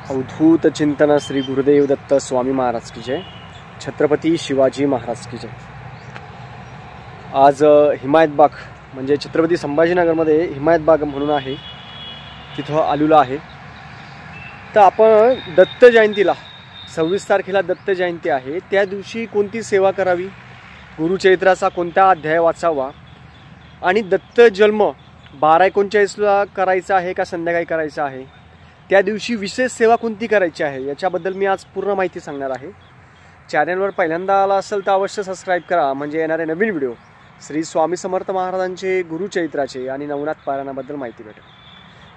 अवधूत चिंतन श्री गुरुदेव दत्त स्वामी महाराज की जय, छत्रपती शिवाजी महाराज की जय। आज हिमायतबाग म्हणजे छत्रपती संभाजीनगरमध्ये हिमायतबाग म्हणून आहे, तिथं आलेलो आहे। तर आपण दत्त जयंतीला 26 तारखेला दत्त जयंती आहे, त्या दिवशी कोणती सेवा करावी, गुरुचरित्राचा कोणता अध्याय वाचावा आणि दत्त जन्म 12:39ला करायचा आहे का संध्याकाळी करायचा आहे, त्या दिवशी विशेष सेवा कोणती करायची आहे, याच्याबद्दल मी आज पूर्ण माहिती सांगणार आहे। चॅनलवर पहिल्यांदा आला असेल तर अवश्य सबस्क्राईब करा, म्हणजे येणारे नवीन व्हिडिओ श्री स्वामी समर्थ महाराजांचे गुरुचरित्राचे आणि नवनाथ पारायणाबद्दल माहिती भेटेल।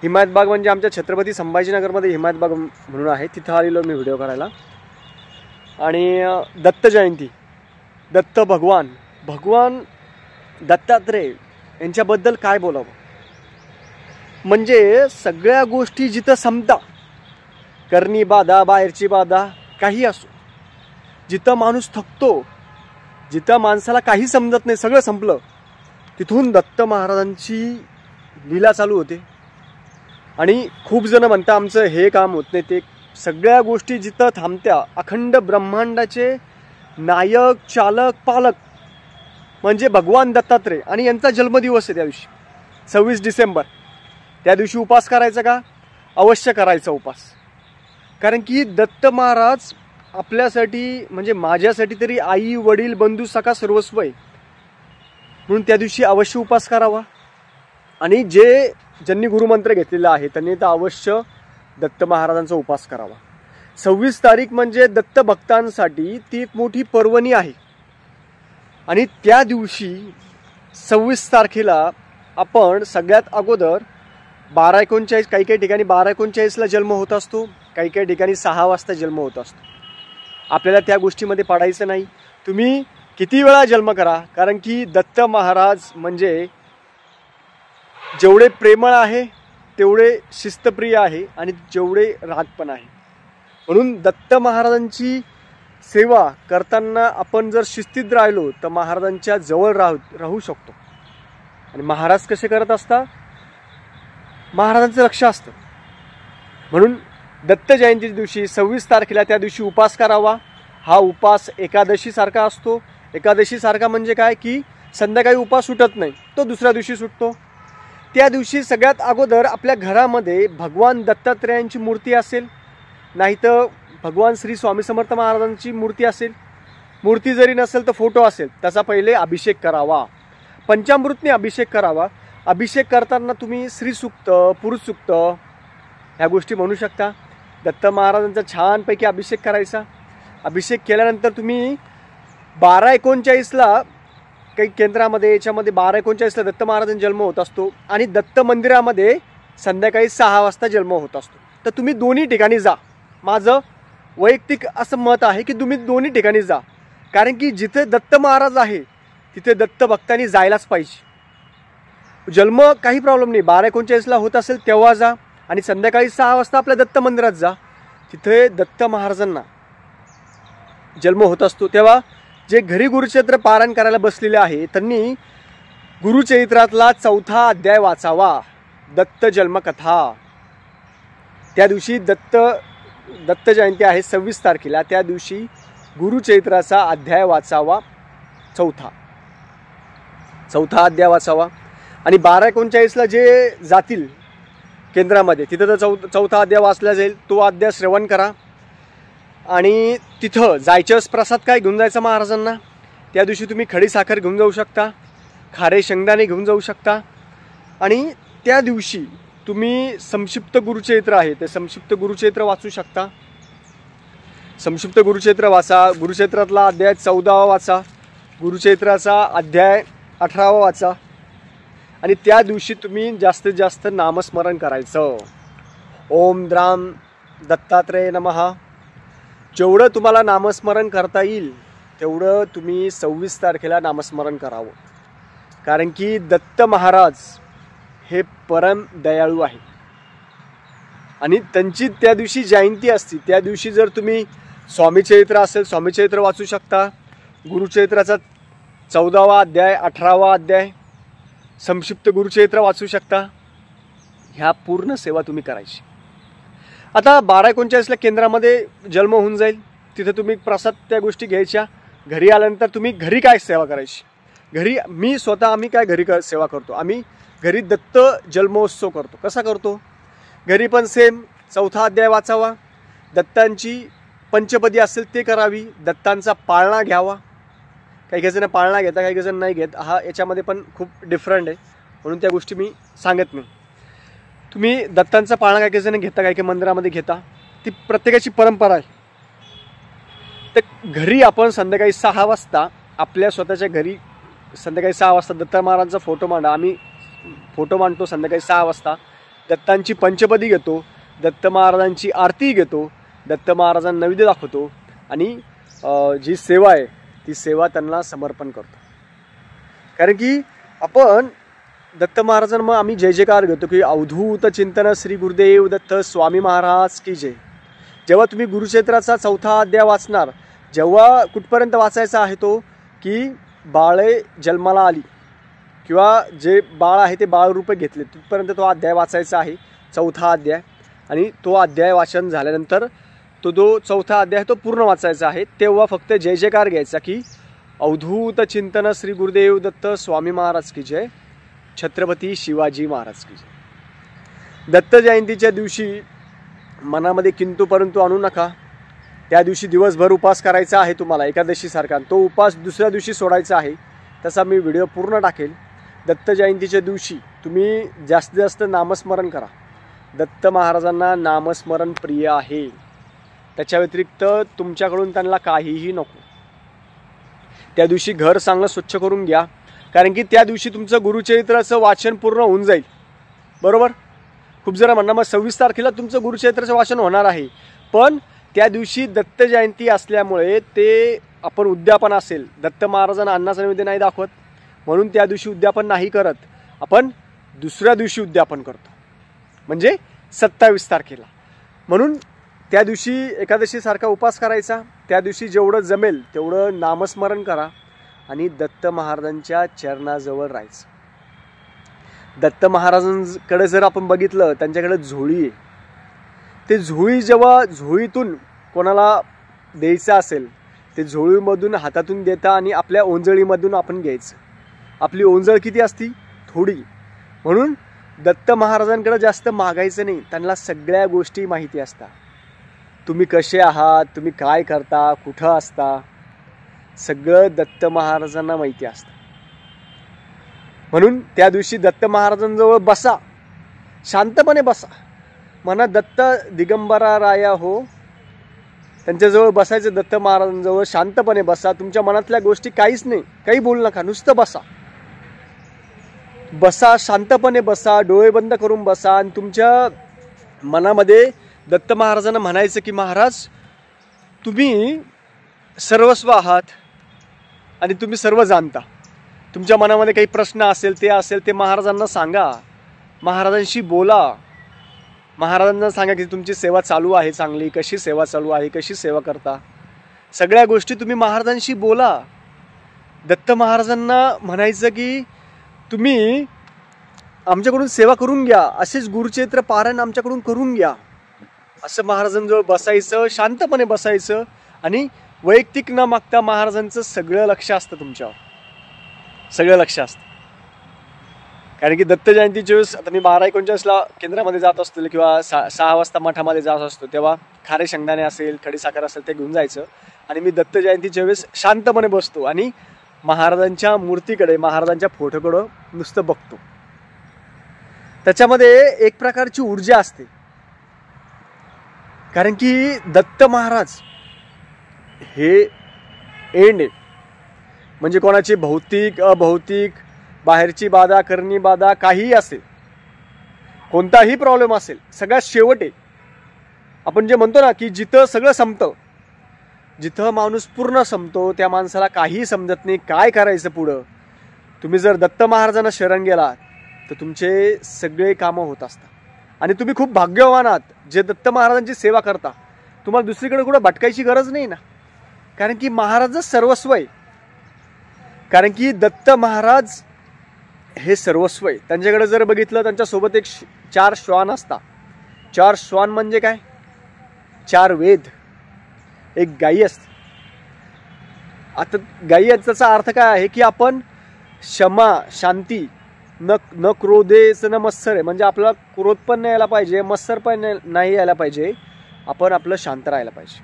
हिमायतबाग म्हणजे आमच्या छत्रपती संभाजीनगरमध्ये हिमायतबाग म्हणून आहे, तिथं आलेलो मी व्हिडिओ करायला। आणि दत्त जयंती, दत्त भगवान दत्तात्रेय यांच्याबद्दल काय बोलावं, म्हणजे सगळ्या गोष्टी जिथं संपता, करणी बाधा बाहेरची बाधा काही असो, जिथं माणूस थकतो, जिथं माणसाला काही समजत नाही, सगळं संपलं, तिथून दत्त महाराजांची लीला चालू होते। आणि खूप जण म्हणतात आमचं हे काम होत नाही, ते सगळ्या गोष्टी जिथं थांबत्या, अखंड ब्रह्मांडाचे नायक चालक पालक म्हणजे भगवान दत्तात्रेय, आणि यांचा जन्मदिवस आहे त्या दिवशी 26 डिसेंबर। त्या दिवशी उपास करायचा का? अवश्य करायचा उपास, कारण की दत्त महाराज आपल्यासाठी म्हणजे माझ्यासाठी तरी आई वडील बंधू सखा सर्वस्व आहे, म्हणून त्या दिवशी अवश्य उपास करावा। आणि ज्यांनी गुरुमंत्र घेतलेला आहे त्यांनी तर अवश्य दत्त महाराजांचा उपास करावा। 26 तारीख म्हणजे दत्त भक्तांसाठी ती एक मोठी पर्वणी आहे। आणि त्या दिवशी 26 तारखेला आपण सगळ्यात अगोदर 12:39, काही ठिकाणी 12:39ला जन्म होत असतो, काही ठिकाणी 6 वाजता जन्म होत असतो। आपल्याला त्या गोष्टीमध्ये पडायचं नाही, तुम्ही किती वेळा जन्म करा, कारण की दत्त महाराज म्हणजे जेवढे प्रेमळ आहे तेवढे शिस्तप्रिय आहे आणि जेवढे रागपण आहे। म्हणून दत्त महाराजांची सेवा करताना आपण जर शिस्तीत राहिलो तर महाराजांच्या जवळ राहू शकतो। आणि महाराज कसे करत असतात, महाराजांचं लक्ष असतं। म्हणून दत्त जयंती दिवशी 26 तारखेला त्या दिवशी उपास करावा। हा उपास एकादशी सारखा असतो। एकादशी सारखा म्हणजे काय की संध्याकाळी उपास सुटत नाही, तो दुसऱ्या दिवशी सुटतो। त्या दिवशी सगळ्यात अगोदर आपल्या घरामध्ये भगवान दत्तात्रेयांची मूर्ती असेल, नाहीतर भगवान श्री स्वामी समर्थ महाराजांची मूर्ती असेल, मूर्ती जरी नसेल तर फोटो असेल, त्याचा पहिले अभिषेक करावा, पंचामृतने अभिषेक करावा। अभिषेक करताना तुम्ही श्री सूक्त, पुरुष सूक्त ह्या गोष्टी म्हणू शकता। दत्त महाराजांचा छानपैकी अभिषेक करायचा। अभिषेक केल्यानंतर तुम्ही 12:39ला काही केंद्रामध्ये याच्यामध्ये 12:39ला दत्त महाराजांचा जन्म होत असतो आणि दत्त मंदिरामध्ये संध्याकाळी 6 वाजता जन्म होत असतो। तर तुम्ही दोन्ही ठिकाणी जा, माझं वैयक्तिक असं मत आहे की तुम्ही दोन्ही ठिकाणी जा, कारण की जिथे दत्त महाराज आहे तिथे दत्त भक्तांनी जायलाच पाहिजे। जन्म काही प्रॉब्लेम नाही, 12:39ला होत असेल तेव्हा जा, आणि संध्याकाळी 6 वाजता आपल्या दत्त मंदिरात जा, तिथे दत्त महाराजांना जन्म होत असतो। तेव्हा जे घरी गुरुचरित्र पारायण करायला बसलेले आहे त्यांनी गुरुचरित्रातला 4था अध्याय वाचावा, दत्त जन्मकथा। त्या दिवशी दत्त जयंती आहे 26 तारखेला, त्या दिवशी गुरुचरित्राचा अध्याय वाचावा, 4था अध्याय वाचावा। आणि 12:39ला जे जातील केंद्रामध्ये तिथं तर 4था अध्याय वाचला जाईल, तो अध्याय श्रवण करा। आणि तिथं जायच्यास प्रसाद काय घेऊन जायचा महाराजांना, त्या दिवशी तुम्ही खडी साखर घेऊन जाऊ शकता, खारे शेंगदाणे घेऊन जाऊ शकता। आणि त्या दिवशी तुम्ही संक्षिप्त गुरुचरित्र आहे ते संक्षिप्त गुरुचरित्र वाचू शकता। संक्षिप्त गुरुचरित्र वाचा, गुरुचरित्रातला अध्याय 14वा वाचा, गुरुचरित्राचा अध्याय 18वा वाचा। आणि त्या दिवशी तुम्ही जास्तीत जास्त नामस्मरण करायचं, ओम द्राम दत्तात्रेय नमः। जेवढं तुम्हाला नामस्मरण करता येईल तेवढं तुम्ही 26 तारखेला नामस्मरण करावं, कारण की दत्त महाराज हे परम दयाळू आहे आणि त्यांची त्या दिवशी जयंती असते। त्या दिवशी जर तुम्ही स्वामीचरित्र असेल स्वामीचरित्र वाचू शकता, गुरुचरित्राचा 14वा अध्याय 18वा अध्याय संक्षिप्त गुरुचरित्र वाचू शकता। ह्या पूर्ण सेवा तुम्ही करायची। आता 12:39ला केंद्रामध्ये जन्म होऊन जाईल, तिथे तुम्ही प्रसाद त्या गोष्टी घ्यायच्या. घरी आल्यानंतर तुम्ही घरी काय सेवा करायची, घरी आम्ही काय घरी सेवा करतो, आम्ही घरी दत्त जन्मोत्सव करतो. कसा करतो, घरी पण सेम 4था अध्याय वाचावा, दत्तांची पंचपदी असेल ते करावी, दत्तांचा पाळणा घ्यावा. काही जण पाळणा घेता, काही जण नाही घेत. याच्यामध्ये पण खूप डिफरंट आहे, म्हणून त्या गोष्टी मी सांगत नाही. तुम्ही दत्तांचा पाळणा काही जण घेता, काही मंदिरामध्ये घेता, ती प्रत्येकाची परंपरा आहे. तर घरी आपण संध्याकाळी 6 वाजता आपल्या स्वतःच्या घरी संध्याकाळी 6 वाजता दत्त महाराजांचा फोटो मांडा. आम्ही फोटो मांडतो संध्याकाळी 6 वाजता. दत्तांची पंचपदी घेतो, दत्त महाराजांची आरती घेतो, दत्त महाराजांना नैवेद्य दाखवतो आणि जी सेवा आहे ती सेवा त्यांना समर्पण करतो. कारण की आपण दत्त महाराजांना आम्ही जय जयकार घेतो की अवधूत चिंतन श्री गुरुदेव दत्त स्वामी महाराज की जय. जेव्हा तुम्ही गुरुक्षेत्राचा 4था अध्याय वाचणार, जेव्हा कुठपर्यंत वाचायचा आहे तो की बाळे जन्माला आली किंवा जे बाळ आहे ते बाळ रूप घेतले, तिथपर्यंत तो अध्याय वाचायचा आहे, 4था अध्याय. आणि तो अध्याय वाचन झाल्यानंतर तो जो 4था अध्याय तो पूर्ण वाचायचा आहे. तेव्हा फक्त जय जयकार घ्यायचा की अवधूत चिंतन श्री गुरुदेव दत्त स्वामी महाराज की जय, छत्रपती शिवाजी महाराज की जय. दत्त जयंतीच्या दिवशी मनामध्ये किंतु परंतु आणू नका. त्या दिवशी दिवसभर उपास करायचा आहे तुम्हाला एकादशीसारखा. तो उपास दुसऱ्या दिवशी सोडायचा आहे, तसा मी व्हिडिओ पूर्ण टाकेल. दत्त जयंतीच्या दिवशी तुम्ही जास्तीत जास्त नामस्मरण करा. दत्त महाराजांना नामस्मरण प्रिय आहे, त्याच्या व्यतिरिक्त तुमच्याकडून त्यांना काहीही नको. त्या दिवशी घर चांगलं स्वच्छ करून घ्या, कारण की त्या दिवशी तुमचं गुरुचरित्राचं वाचन पूर्ण होऊन जाईल. बरोबर, खूप जरा म्हणणं मग 26 तारखेला तुमचं गुरुचरित्राचं वाचन होणार आहे, पण त्या दिवशी दत्त जयंती असल्यामुळे ते आपण उद्यापन असेल, दत्त महाराजांना अन्नाचा नैवेद्य नाही दाखवत म्हणून त्या दिवशी उद्यापन नाही करत, आपण दुसऱ्या दिवशी उद्यापन करतो, म्हणजे 27 तारखेला. म्हणून त्या दिवशी एकादशीसारखा उपास करायचा. त्या दिवशी जेवढं जमेल तेवढं नामस्मरण करा आणि दत्त महाराजांच्या चरणाजवळ राहायचं. दत्त महाराजांकडे जर आपण बघितलं, त्यांच्याकडे झोळी आहे. ते झोळी जेव्हा झोळीतून कोणाला द्यायचं असेल, ते झोळीमधून हातातून देता आणि आपल्या ओंजळीमधून आपण घ्यायचं. आपली ओंजळ किती असती, थोडी. म्हणून दत्त महाराजांकडे जास्त मागायचं नाही, त्यांना सगळ्या गोष्टी माहिती असतात. तुम्ही कसे आहात, तुम्ही काय करता, कुठं असता, सगळं दत्त महाराजांना माहिती असतं. म्हणून त्या दिवशी दत्त महाराजांजवळ बसा, शांतपणे बसा. म्हणा दत्त दिगंबरा राया हो, त्यांच्याजवळ बसायचं. दत्त महाराजांजवळ शांतपणे बसा. तुमच्या मनातल्या गोष्टी काहीच नाही, काही बोलू नका, नुसतं बसा. बसा, शांतपणे बसा, डोळे बंद करून बसा आणि तुमच्या मनामध्ये दत्त महाराजांना म्हणायचं की महाराज तुम्ही सर्वस्व आहात आणि तुम्ही सर्व जाणता. तुमच्या मनामध्ये काही प्रश्न असेल ते महाराजांना सांगा, महाराजांशी बोला. महाराजांना सांगा की तुमची सेवा चालू आहे चांगली, कशी सेवा चालू आहे, कशी सेवा करता, सगळ्या गोष्टी तुम्ही महाराजांशी बोला. दत्त महाराजांना म्हणायचं की तुम्ही आमच्याकडून सेवा करून घ्या, असेच गुरुचरित्र पारायण आमच्याकडून करून घ्या. असं महाराजांजवळ बसायचं, शांतपणे बसायचं आणि वैयक्तिक न मागता महाराजांचं सगळं लक्ष असतं तुमच्यावर, सगळं लक्ष असतं. कारण की दत्त जयंतीच्या वेळेस आता मी 12:39ला केंद्रामध्ये जात असतो किंवा 6 वाजता मठामध्ये जात असतो, तेव्हा खारे शेंगदाणे असेल, खडी साखर असेल ते घेऊन जायचं आणि मी दत्त जयंतीच्या वेळेस शांतपणे बसतो आणि महाराजांच्या मूर्तीकडे, महाराजांच्या फोटोकडं नुसतं बघतो. त्याच्यामध्ये एक प्रकारची ऊर्जा असते, कारण की दत्त महाराज हे एंड आहे. म्हणजे कोणाची भौतिक अभौतिक, बाहेरची बाधा, करणी बाधा, काहीही असेल, कोणताही प्रॉब्लेम असेल, सगळ्यात शेवट आहे. आपण जे म्हणतो ना की जिथं सगळं संपतं, जिथं माणूस पूर्ण संपतो, त्या माणसाला काहीही समजत नाही काय करायचं पुढं. तुम्ही जर दत्त महाराजांना शरण गेलात तर तुमचे सगळे कामं होत असतात आणि तुम्ही खूप भाग्यवान आहात जे दत्त महाराजांची सेवा करता. तुम्हाला दुसरीकडे कुठं भटकायची गरज नाही ना, कारण की महाराजच सर्वस्व आहे. कारण की दत्त महाराज हे सर्वस्व आहे. त्यांच्याकडे जर बघितलं, त्यांच्यासोबत एक 4 श्वान असतात. 4 श्वान म्हणजे काय, 4 वेद, एक गायी असते. आता गायी याचा अर्थ काय आहे की आपण क्षमा, शांती, न क्रोधेच न मत्सर आहे. म्हणजे आपल्याला क्रोध पण नाही यायला पाहिजे, मत्सर पण नाही यायला पाहिजे, आपण आपलं शांत राहायला पाहिजे.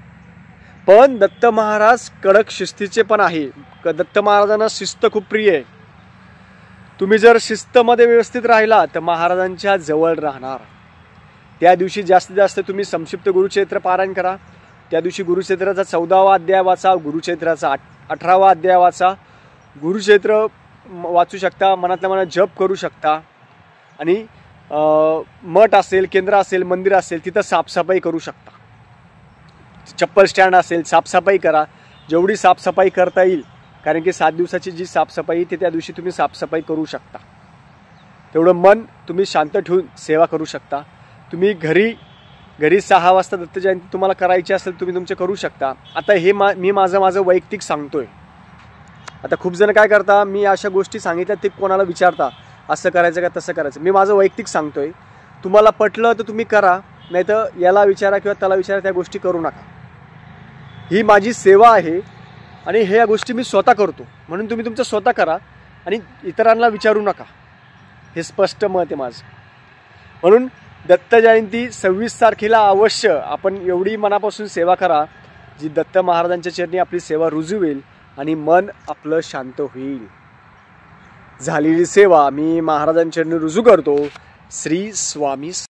पण दत्त महाराज कडक शिस्तीचे पण आहे. दत्त महाराजांना शिस्त खूप प्रिय आहे. तुम्ही जर शिस्तमध्ये व्यवस्थित राहिला तर महाराजांच्या जवळ राहणार. त्या दिवशी जास्तीत जास्त तुम्ही संक्षिप्त गुरुचरित्र पारायण करा. त्या दिवशी गुरुचरित्राचा 14वा अध्याय वाचा, गुरुचरित्राचा 18वा अध्याय वाचा, गुरुचरित्र वाचू शकता, मनातल्या मनात जप करू शकता. आणि मठ असेल, केंद्र असेल, मंदिर असेल, तिथं साफसफाई करू शकता. चप्पल स्टँड असेल, साफसफाई करा, जेवढी साफसफाई करता येईल. कारण की 7 दिवसाची जी साफसफाई ते त्या दिवशी तुम्ही साफसफाई करू शकता. तेवढं मन तुम्ही शांत ठेवून सेवा करू शकता. तुम्ही घरी 6 वाजता दत्त जयंती तुम्हाला करायची असेल तुम्ही तुमचे करू शकता. आता हे मी माझं वैयक्तिक सांगतोय. आता खूप जण काय करता, मी अशा गोष्टी सांगितल्या ते कोणाला विचारता असं करायचं का तसं करायचं. मी माझं वैयक्तिक सांगतोय. तुम्हाला पटलं तर तुम्ही करा, नाही तर याला विचारा किंवा त्याला विचारा, त्या गोष्टी करू नका. ही माझी सेवा आहे आणि ह्या गोष्टी मी स्वतः करतो, म्हणून तुम्ही तुमचं स्वतः करा आणि इतरांना विचारू नका. हे स्पष्ट मत आहे माझं. म्हणून दत्त जयंती 26 तारखेला अवश्य आपण एवढी मनापासून सेवा करा जी दत्त महाराजांच्या चरणी आपली सेवा रुजू होईल आणि मन आपलं शांत होईल. झालेली सेवा मी महाराजांच्या चरणी रुजू करतो. श्री स्वामी